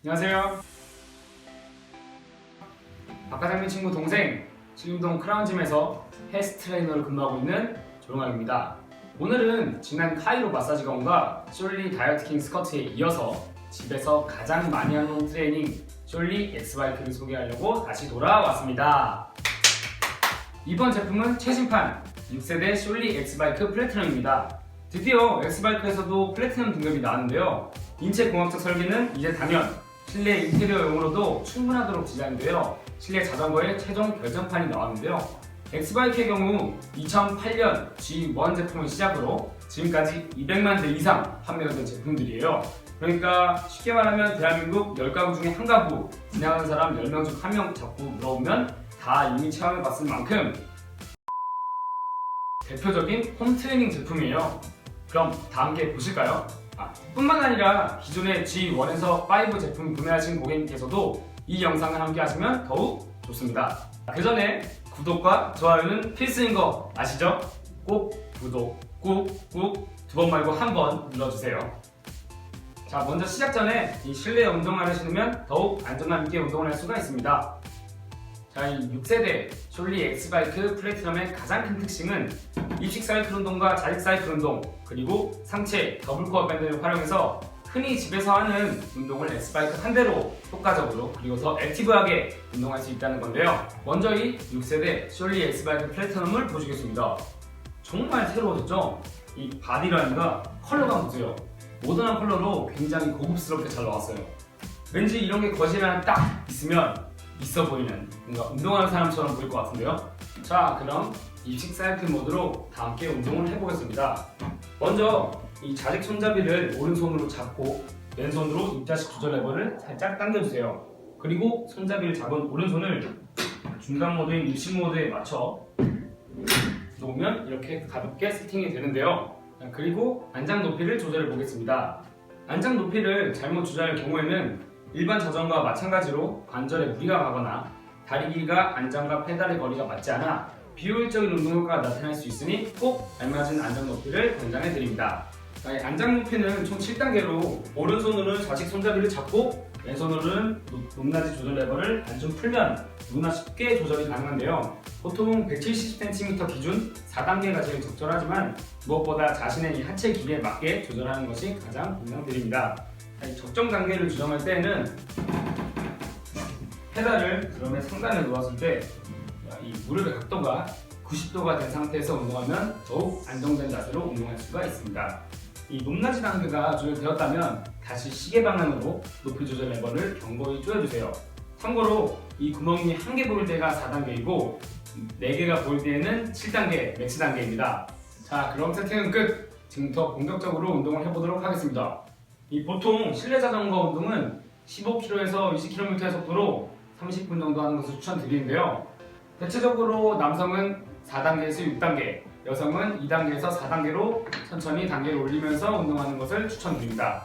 안녕하세요. 박과장님 친구 동생 신림동 크라운짐에서 헬스 트레이너로 근무하고 있는 조용학입니다. 오늘은 지난 카이로 마사지 건과 숄리 다이어트 킹 스커트에 이어서 집에서 가장 많이 하는 트레이닝 숄리 엑스바이크를 소개하려고 다시 돌아왔습니다. 이번 제품은 최신판 6세대 숄리 엑스바이크 플래티넘입니다. 드디어 엑스바이크에서도 플래티넘 등급이 나왔는데요. 인체 공학적 설계는 이제 당연, 실내 인테리어용으로도 충분하도록 디자인되어 실내 자전거의 최종 결정판이 나왔는데요. 엑스바이크의 경우 2008년 G1 제품을 시작으로 지금까지 200만 대 이상 판매가 된 제품들이에요. 그러니까 쉽게 말하면 대한민국 10가구 중에 한 가구, 지나가는 사람 10명 중 1명 자꾸 물어보면 다 이미 체험해봤을 만큼 대표적인 홈 트레이닝 제품이에요. 그럼 다 함께 보실까요? 뿐만 아니라 기존의 G1에서 5 제품 구매하신 고객님께서도 이 영상을 함께 하시면 더욱 좋습니다. 그 전에 구독과 좋아요는 필수인 거 아시죠? 꼭 구독 꾹꾹 2번 말고 1번 눌러주세요. 자, 먼저 시작 전에 이 실내 운동화를 신으면 더욱 안전함 있게 운동을 할 수가 있습니다. 자, 이 6세대 숄리 엑스바이크 플래티넘의 가장 큰 특징은 입식 사이클 운동과 자직 사이클 운동, 그리고 상체 더블코어 밴드를 활용해서 흔히 집에서 하는 운동을 엑스바이크 한 대로 효과적으로 그리고 더 액티브하게 운동할 수 있다는 건데요. 먼저 이 6세대 숄리 엑스바이크 플래티넘을 보시겠습니다. 정말 새로워졌죠? 이 바디라인과 컬러감 보세요. 모던한 컬러로 굉장히 고급스럽게 잘 나왔어요. 왠지 이런 게 거실에 하나 딱 있으면 있어 보이는 뭔가 운동하는 사람처럼 보일 것 같은데요. 자, 그럼 입식 사이클 모드로 다 함께 운동을 해보겠습니다. 먼저 이 좌식 손잡이를 오른손으로 잡고 왼손으로 입자식 조절 레버를 살짝 당겨주세요. 그리고 손잡이를 잡은 오른손을 중간 모드인 입식 모드에 맞춰 놓으면 이렇게 가볍게 세팅이 되는데요. 그리고 안장 높이를 조절해 보겠습니다. 안장 높이를 잘못 조절할 경우에는 일반 자전거와 마찬가지로 관절에 무리가 가거나 다리 길이가 안장과 페달의 거리가 맞지 않아 비효율적인 운동 효과가 나타날 수 있으니 꼭 알맞은 안장 높이를 권장해 드립니다. 안장 높이는 총 7단계로 오른손으로는 좌식 손잡이를 잡고 왼손으로는 높낮이 조절 레버를 반쯤 풀면 누구나 쉽게 조절이 가능한데요. 보통 170cm 기준 4단계가 제일 적절하지만 무엇보다 자신의 이 하체 길이에 맞게 조절하는 것이 가장 권장드립니다. 적정 단계를 조정할 때에는 페달을 드럼의 상단에 놓았을 때 이 무릎의 각도가 90도가 된 상태에서 운동하면 더욱 안정된 자세로 운동할 수가 있습니다. 이 높낮이 단계가 조절되었다면 다시 시계 방향으로 높이 조절 레버를 견고히 조여주세요. 참고로 이 구멍이 1개 보일 때가 4단계이고 4개가 보일 때에는 7단계, 맥스 단계입니다. 자, 그럼 세팅은 끝! 지금부터 본격적으로 운동을 해보도록 하겠습니다. 이 보통 실내 자전거 운동은 15km에서 20km의 속도로 30분 정도 하는 것을 추천드리는데요. 대체적으로 남성은 4단계에서 6단계, 여성은 2단계에서 4단계로 천천히 단계를 올리면서 운동하는 것을 추천드립니다.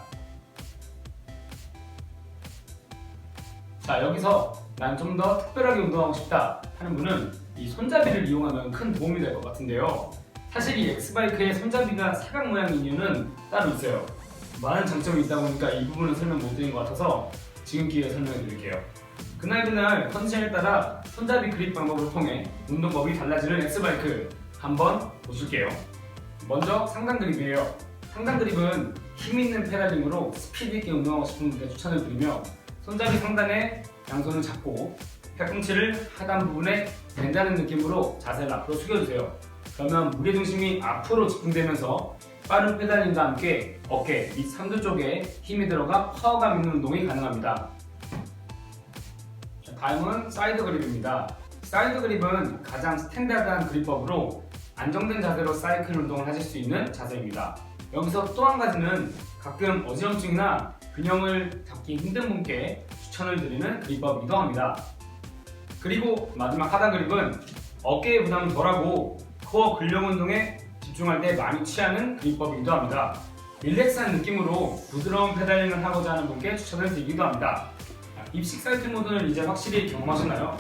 자, 여기서 난 좀 더 특별하게 운동하고 싶다 하는 분은 이 손잡이를 이용하면 큰 도움이 될 것 같은데요. 사실 이 엑스바이크의 손잡이가 사각 모양인 이유는 따로 있어요. 많은 장점이 있다 보니까 이 부분은 설명 못 드린 것 같아서 지금 기회에 설명해 드릴게요. 그날 컨디션에 따라 손잡이 그립 방법을 통해 운동법이 달라지는 엑스바이크 한번 보실게요. 먼저 상단 그립이에요. 상단 그립은 힘있는 페달링으로 스피드 있게 운동하고 싶은 분께 추천을 드리며 손잡이 상단에 양손을 잡고 팔꿈치를 하단 부분에 댄다는 느낌으로 자세를 앞으로 숙여주세요. 그러면 무게중심이 앞으로 집중되면서 빠른 페달링과 함께 어깨 및 삼두 쪽에 힘이 들어가 파워감 있는 운동이 가능합니다. 다음은 사이드 그립입니다. 사이드 그립은 가장 스탠다드한 그립법으로 안정된 자세로 사이클 운동을 하실 수 있는 자세입니다. 여기서 또 한 가지는 가끔 어지럼증이나 균형을 잡기 힘든 분께 추천을 드리는 그립법이기도 합니다. 그리고 마지막 하단 그립은 어깨에 부담이 덜하고 코어 근력 운동에 집중할 때 많이 취하는 그립법이기도 합니다. 릴렉스한 느낌으로 부드러운 페달링을 하고자 하는 분께 추천을 드리기도 합니다. 입식 사이클 모드는 이제 확실히 경험하셨나요?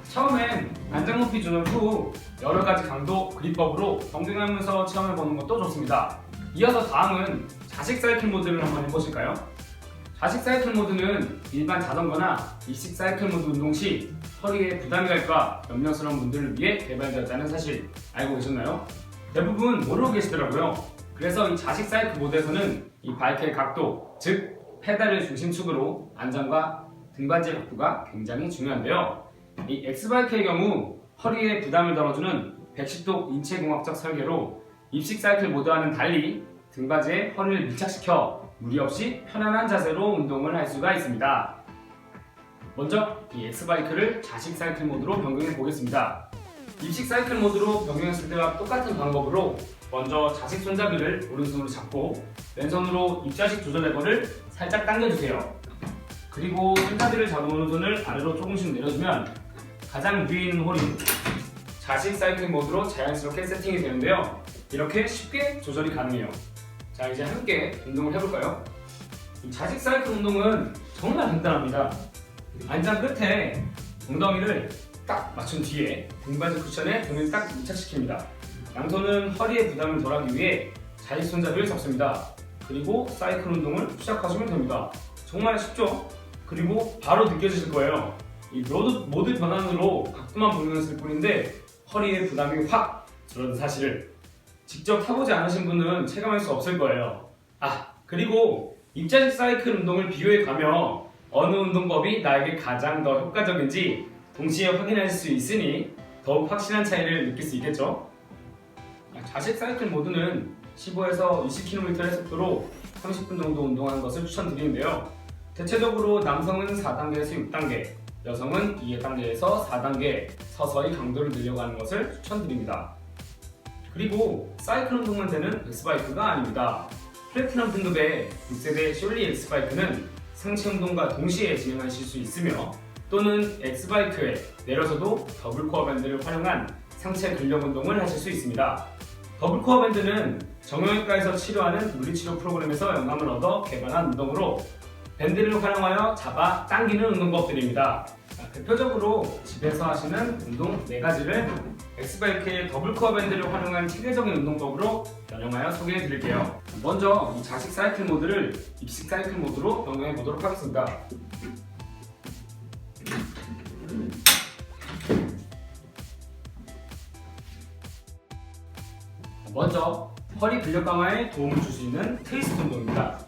처음엔 안장 높이 조절 후 여러가지 강도 그립법으로 경쟁하면서 체험해보는 것도 좋습니다. 이어서 다음은 자식 사이클 모드를 한번 해보실까요? 좌식 사이클 모드는 일반 자전거나 입식 사이클 모드 운동 시 허리에 부담이 갈까 염려스러운 분들을 위해 개발되었다는 사실 알고 계셨나요? 대부분 모르고 계시더라고요. 그래서 이 좌식 사이클 모드에서는 이 바이크의 각도, 즉 페달을 중심축으로 안전과 등받이의 각도가 굉장히 중요한데요. 이 X바이크의 경우 허리에 부담을 덜어주는 110도 인체공학적 설계로 입식 사이클 모드와는 달리 등받이에 허리를 밀착시켜 무리 없이 편안한 자세로 운동을 할 수가 있습니다. 먼저 이 X바이크를 좌식 사이클 모드로 변경해 보겠습니다. 입식 사이클 모드로 변경했을 때와 똑같은 방법으로 먼저 좌식 손잡이를 오른손으로 잡고 왼손으로 입좌식 조절 레버를 살짝 당겨주세요. 그리고 손잡이를 잡은 오른손을 아래로 조금씩 내려주면 가장 위에 있는 홀이 좌식 사이클 모드로 자연스럽게 세팅이 되는데요. 이렇게 쉽게 조절이 가능해요. 자, 이제 함께 운동을 해볼까요? 이 좌식 사이클 운동은 정말 간단합니다. 안장 끝에 엉덩이를 딱 맞춘 뒤에 등받이 쿠션에 등을 딱 밀착시킵니다. 양손은 허리에 부담을 덜하기 위해 좌식 손잡이를 잡습니다. 그리고 사이클 운동을 시작하시면 됩니다. 정말 쉽죠? 그리고 바로 느껴지실 거예요. 이 모드 변환으로 각도만 변경했을 뿐인데 허리에 부담이 확 줄어든 사실을 직접 타보지 않으신 분은 체감할 수 없을 거예요. 그리고 입좌식 사이클 운동을 비교해가며 어느 운동법이 나에게 가장 더 효과적인지 동시에 확인할 수 있으니 더욱 확실한 차이를 느낄 수 있겠죠? 좌식 사이클 모드는 15에서 20km의 속도로 30분 정도 운동하는 것을 추천드리는데요. 대체적으로 남성은 4단계에서 6단계, 여성은 2단계에서 4단계 서서히 강도를 늘려가는 것을 추천드립니다. 그리고 사이클 운동만 되는 X바이크가 아닙니다. 플래티넘 등급의 6세대 쇼리 X바이크는 상체 운동과 동시에 진행하실 수 있으며 또는 X바이크에 내려서도 더블 코어 밴드를 활용한 상체 근력 운동을 하실 수 있습니다. 더블 코어 밴드는 정형외과에서 치료하는 물리치료 프로그램에서 영감을 얻어 개발한 운동으로 밴드를 활용하여 잡아 당기는 운동법들입니다. 대표적으로 집에서 하시는 운동 4가지를 X바이크의 더블 코어 밴드를 활용한 체계적인 운동법으로 변형하여 소개해 드릴게요. 먼저 이 좌식 사이클 모드를 입식 사이클 모드로 변경해 보도록 하겠습니다. 먼저 허리 근력 강화에 도움을 줄 수 있는 트위스트 운동입니다.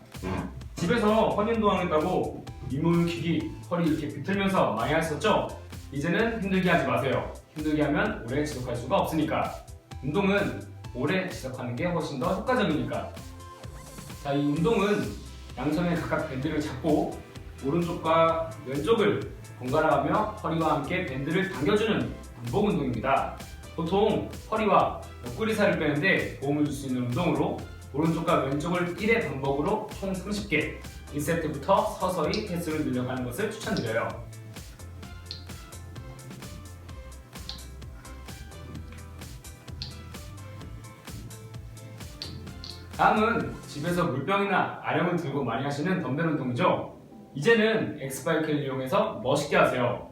집에서 허리 운동하겠다고 윗몸을 기기, 허리 이렇게 비틀면서 많이 하셨죠? 이제는 힘들게 하지 마세요. 힘들게 하면 오래 지속할 수가 없으니까. 운동은 오래 지속하는 게 훨씬 더 효과적이니까. 자, 이 운동은 양손에 각각 밴드를 잡고 오른쪽과 왼쪽을 번갈아 가며 허리와 함께 밴드를 당겨주는 반복 운동입니다. 보통 허리와 옆구리 살을 빼는데 도움을 줄 수 있는 운동으로 오른쪽과 왼쪽을 1회 반복으로 총 30개, 1세트부터 서서히 횟수를 늘려가는 것을 추천드려요. 다음은 집에서 물병이나 아령을 들고 많이 하시는 덤벨 운동이죠. 이제는 X바이크를 이용해서 멋있게 하세요.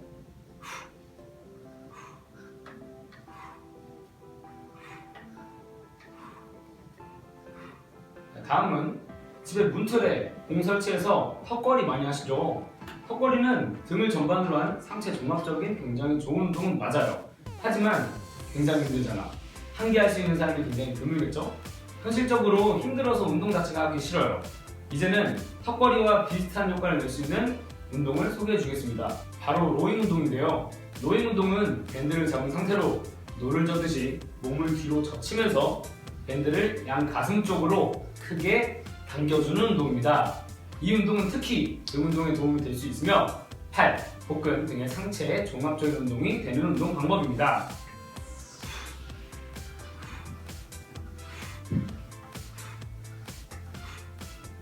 다음은 집에 문틀에 공 설치해서 턱걸이 많이 하시죠. 턱걸이는 등을 전반으로 한 상체 종합적인 굉장히 좋은 운동은 맞아요. 하지만 굉장히 힘들잖아. 한 개 할 수 있는 사람이 굉장히 드물겠죠? 현실적으로 힘들어서 운동 자체가 하기 싫어요. 이제는 턱걸이와 비슷한 효과를 낼 수 있는 운동을 소개해 주겠습니다. 바로 로잉 운동인데요. 로잉 운동은 밴드를 잡은 상태로 노를 젓듯이 몸을 뒤로 젖히면서 밴드를 양 가슴 쪽으로 크게 당겨주는 운동입니다. 이 운동은 특히 등 운동에 도움이 될 수 있으며 팔, 복근 등의 상체의 종합적인 운동이 되는 운동 방법입니다.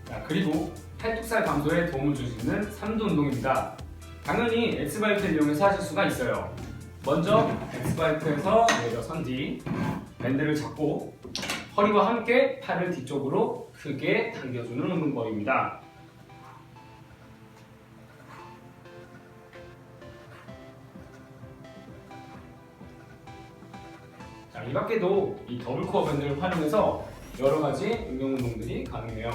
자, 그리고 팔뚝살 감소에 도움을 줄 수 있는 3두 운동입니다. 당연히 X바이크를 이용해서 하실 수가 있어요. 먼저 X바이크에서 내려선 뒤 밴드를 잡고 허리와 함께 팔을 뒤쪽으로 크게 당겨주는 운동법입니다. 자, 이 밖에도 이 더블 코어 밴드를 활용해서 여러 가지 응용 운동들이 가능해요.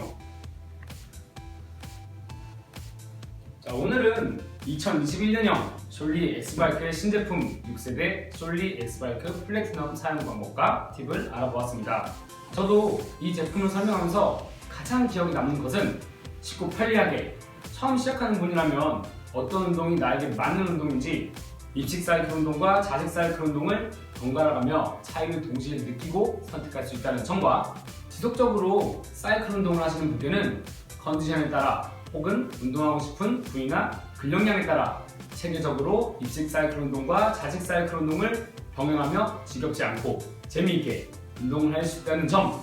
자, 오늘은 2021년형 솔리 X바이크의 신제품 6세대 솔리 X바이크 플래티넘 사용 방법과 팁을 알아보았습니다. 저도 이 제품을 설명하면서 가장 기억에 남는 것은 쉽고 편리하게 처음 시작하는 분이라면 어떤 운동이 나에게 맞는 운동인지 입식 사이클 운동과 자식 사이클 운동을 번갈아가며 차이를 동시에 느끼고 선택할 수 있다는 점과 지속적으로 사이클 운동을 하시는 분께는 컨디션에 따라 혹은 운동하고 싶은 부위나 근력량에 따라 체계적으로 입식 사이클 운동과 자식 사이클 운동을 병행하며 지겹지 않고 재미있게 운동을 할 수 있다는 점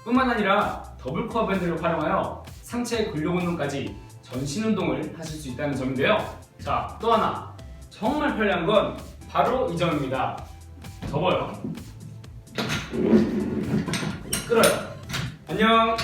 뿐만 아니라 더블 코어 밴드를 활용하여 상체 근력 운동까지 전신 운동을 하실 수 있다는 점인데요. 자, 또 하나 정말 편리한 건 바로 이 점입니다. 접어요. 끌어요. 안녕.